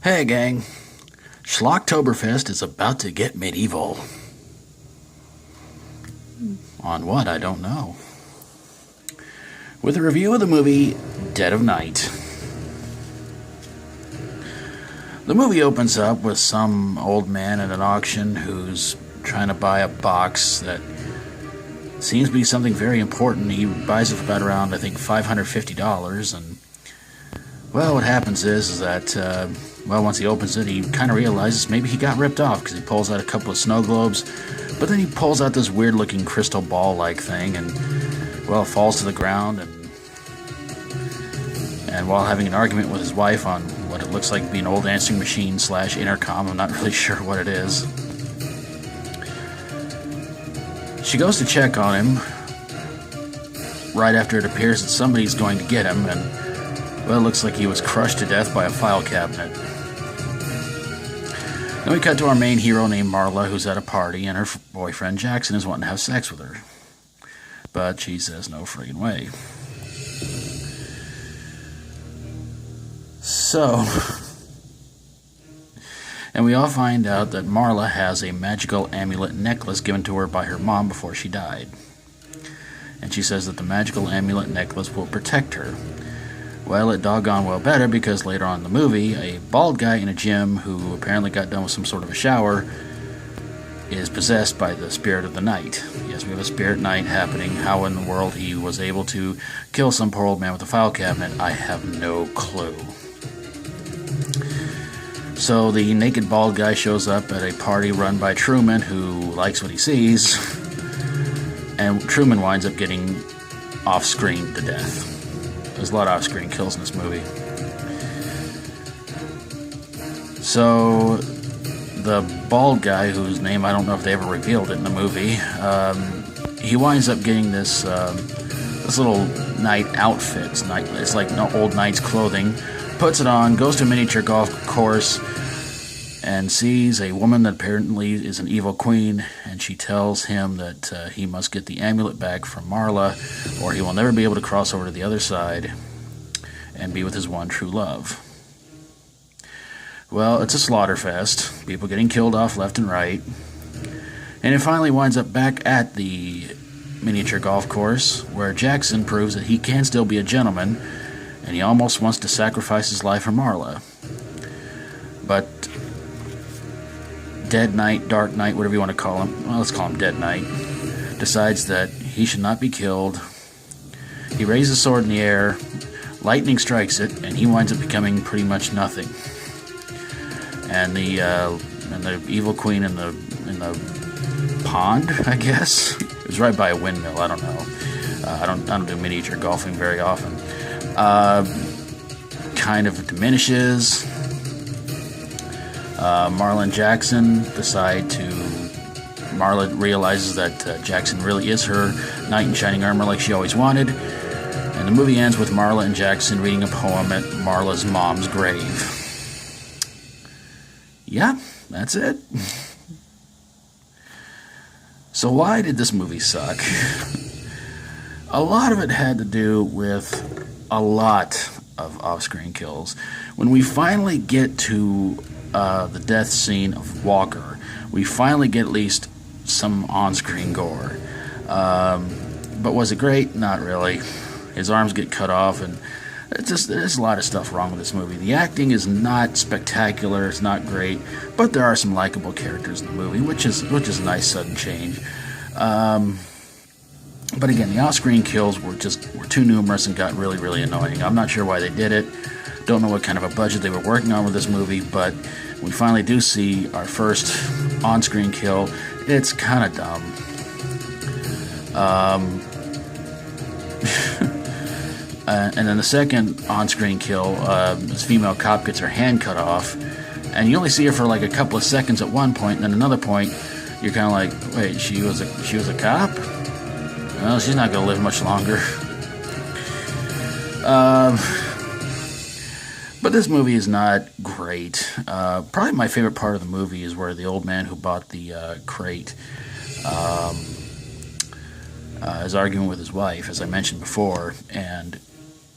Hey gang, Schlocktoberfest is about to get medieval. On what, I don't know. With a review of the movie Dead of Night. The movie opens up with some old man at an auction who's trying to buy a box that seems to be something very important. He buys it for about around, I think, $550, and well, what happens is that once he opens it, he kind of realizes maybe he got ripped off because he pulls out a couple of snow globes, but then he pulls out this weird-looking crystal ball-like thing, and, well, it falls to the ground, and while having an argument with his wife on what it looks like to be an old answering machine / intercom, I'm not really sure what it is, she goes to check on him right after it appears that somebody's going to get him, and well, it looks like he was crushed to death by a file cabinet. Then we cut to our main hero named Marla, who's at a party, and her boyfriend Jackson is wanting to have sex with her. But she says no friggin' way. So, and we all find out that Marla has a magical amulet necklace given to her by her mom before she died. And she says that the magical amulet necklace will protect her. Well, it doggone well better, because later on in the movie, a bald guy in a gym who apparently got done with some sort of a shower is possessed by the spirit of the night. Yes, we have a spirit night happening. How in the world he was able to kill some poor old man with a file cabinet, I have no clue. So the naked bald guy shows up at a party run by Truman, who likes what he sees, and Truman winds up getting off-screen to death. There's a lot of off-screen kills in this movie. So, the bald guy, whose name I don't know if they ever revealed it in the movie, he winds up getting this little knight outfit. It's like old knight's clothing. Puts it on, goes to a miniature golf course, and sees a woman that apparently is an evil queen, and she tells him that he must get the amulet back from Marla, or he will never be able to cross over to the other side and be with his one true love. Well, it's a slaughter fest, people getting killed off left and right, and it finally winds up back at the miniature golf course, where Jackson proves that he can still be a gentleman, and he almost wants to sacrifice his life for Marla. But Dead Knight, Dark Knight, whatever you want to call him, well, let's call him Dead Knight, decides that he should not be killed. He raises his sword in the air, lightning strikes it, and he winds up becoming pretty much nothing. And the evil queen in the pond, I guess, it was right by a windmill. I don't know. I don't do miniature golfing very often. Kind of diminishes. Marla and Jackson decide to... Marla realizes that Jackson really is her knight in shining armor like she always wanted. And the movie ends with Marla and Jackson reading a poem at Marla's mom's grave. Yeah, that's it. So why did this movie suck? A lot of it had to do with a lot of off-screen kills. When we finally get to the death scene of Walker, we finally get at least some on-screen gore. But was it great? Not really. His arms get cut off, and there's a lot of stuff wrong with this movie. The acting is not spectacular, it's not great, but there are some likable characters in the movie, which is a nice sudden change. But again, the off-screen kills were too numerous and got really, really annoying. I'm not sure why they did it. Don't know what kind of a budget they were working on with this movie, but we finally do see our first on-screen kill. It's kind of dumb. And then the second on-screen kill, this female cop gets her hand cut off, and you only see her for like a couple of seconds at one point, and then another point, you're kind of like, wait, she was a cop? Well, she's not going to live much longer. But this movie is not great. Probably my favorite part of the movie is where the old man who bought the crate is arguing with his wife, as I mentioned before, and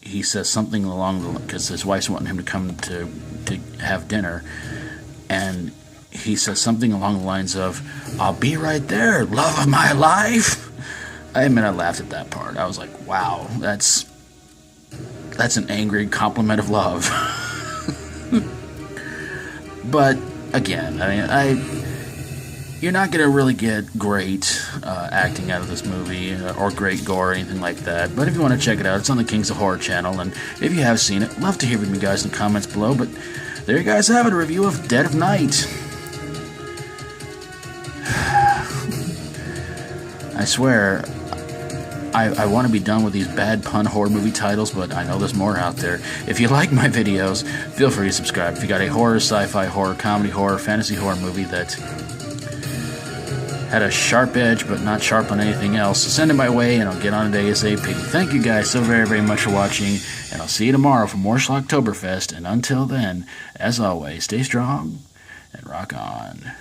he says something along the... because his wife's wanting him to come to to have dinner, and he says something along the lines of, "I'll be right there, love of my life." I admit I laughed at that part. I was like, wow, that's an angry compliment of love. But again, you're not going to really get great acting out of this movie or great gore or anything like that. But if you want to check it out, it's on the Kings of Horror channel. And if you have seen it, love to hear from you guys in the comments below. But there you guys have it, a review of Dead of Night. I swear, I want to be done with these bad pun horror movie titles, but I know there's more out there. If you like my videos, feel free to subscribe. If you got a horror, sci-fi horror, comedy horror, fantasy horror movie that had a sharp edge but not sharp on anything else, send it my way and I'll get on it ASAP. Thank you guys so very, very much for watching, and I'll see you tomorrow for more Schlocktoberfest. And until then, as always, stay strong and rock on.